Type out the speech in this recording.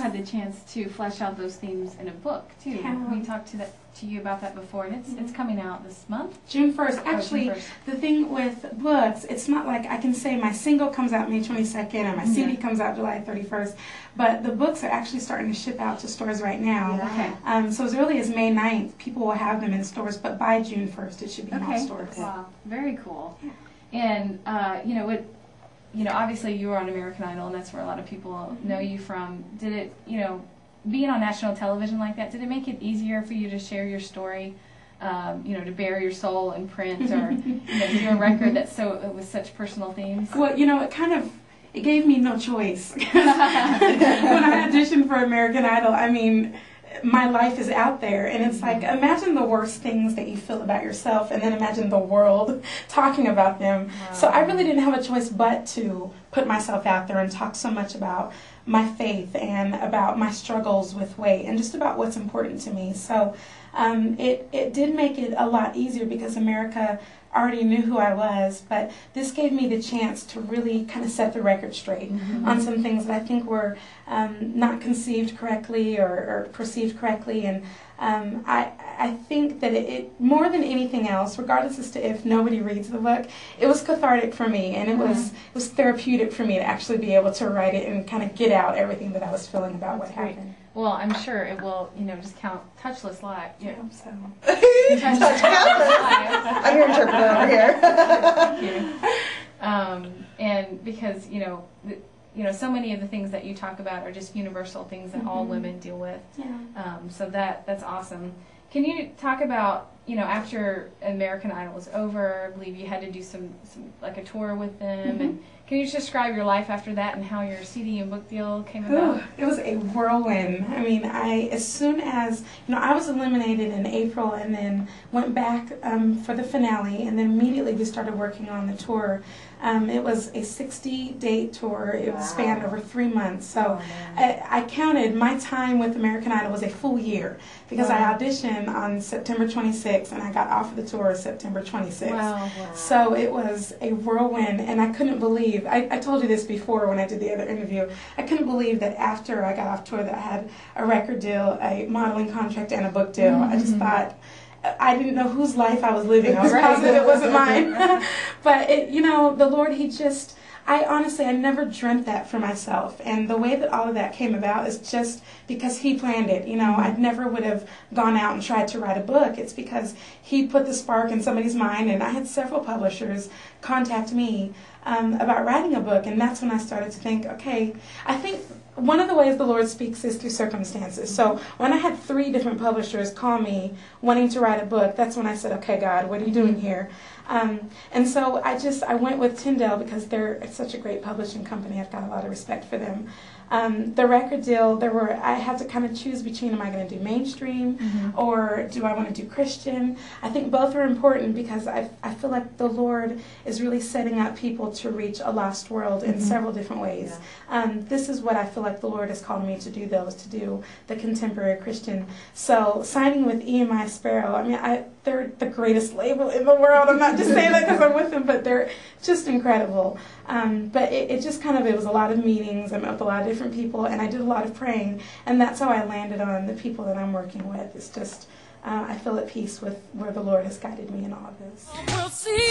had the chance to flesh out those themes in a book too. Yeah. We talked to you about that before, and it's coming out this month. June 1st. Actually, June 1st. The thing with books, it's not like I can say my single comes out May 22nd and my CD comes out July 31st, but the books are actually starting to ship out to stores right now. Yeah. Okay. So as early as May 9th, people will have them in stores, but by June 1st, it should be in all stores. Wow, very cool. Yeah. And obviously you were on American Idol, and that's where a lot of people know you from. Did it, being on national television like that, did it make it easier for you to share your story, to bare your soul in print, or do a record that's with such personal themes? Well, it gave me no choice. When I auditioned for American Idol, I mean, my life is out there, and it's like, imagine the worst things that you feel about yourself, and then imagine the world talking about them. Wow. So I really didn't have a choice but to put myself out there and talk so much about my faith and about my struggles with weight and just about what's important to me. So it did make it a lot easier because America already knew who I was, but this gave me the chance to really kind of set the record straight on some things that I think were not conceived correctly or perceived correctly. And I think that it more than anything else, regardless as to if nobody reads the book, it was cathartic for me, and it was therapeutic for me to actually be able to write it and kind of get out everything that I was feeling about what happened. Well, I'm sure it will, just count touchless live. I hope so. Touchless live. I'm your interpreter over here. Thank you. And because, so many of the things that you talk about are just universal things that all women deal with. Yeah. So that's awesome. Can you talk about, after American Idol was over, I believe you had to do some like a tour with them, and can you just describe your life after that and how your CD and book deal came about? It was a whirlwind. I mean, as soon as, I was eliminated in April and then went back for the finale, and then immediately we started working on the tour. It was a 60-date tour. It spanned over 3 months. So I counted my time with American Idol was a full year because I auditioned on September 26th and I got off of the tour September 26th. Wow. So it was a whirlwind, and I couldn't believe, I told you this before when I did the other interview, I couldn't believe that after I got off tour that I had a record deal, a modeling contract, and a book deal. I just thought, I didn't know whose life I was living. I was positive it wasn't mine. But, the Lord, I never dreamt that for myself. And the way that all of that came about is just because He planned it. I never would have gone out and tried to write a book. It's because He put the spark in somebody's mind. And I had several publishers contact me about writing a book. And that's when I started to think, okay, I think one of the ways the Lord speaks is through circumstances. So when I had 3 different publishers call me wanting to write a book, that's when I said, okay, God, what are you doing here? And so I went with Tyndale because they're such a great publishing company. I've got a lot of respect for them. The record deal, I had to kind of choose between, am I going to do mainstream or do I want to do Christian? I think both are important because I feel like the Lord is really setting up people to reach a lost world in several different ways. Yeah. This is what I feel like the Lord has called me to do, though, is to do the contemporary Christian. So signing with EMI Sparrow, they're the greatest label in the world. I'm not just saying that because I'm with them, but they're just incredible. But it just it was a lot of meetings. I met with a lot of different people, and I did a lot of praying, and that's how I landed on the people that I'm working with. It's just, I feel at peace with where the Lord has guided me in all of this. We'll see.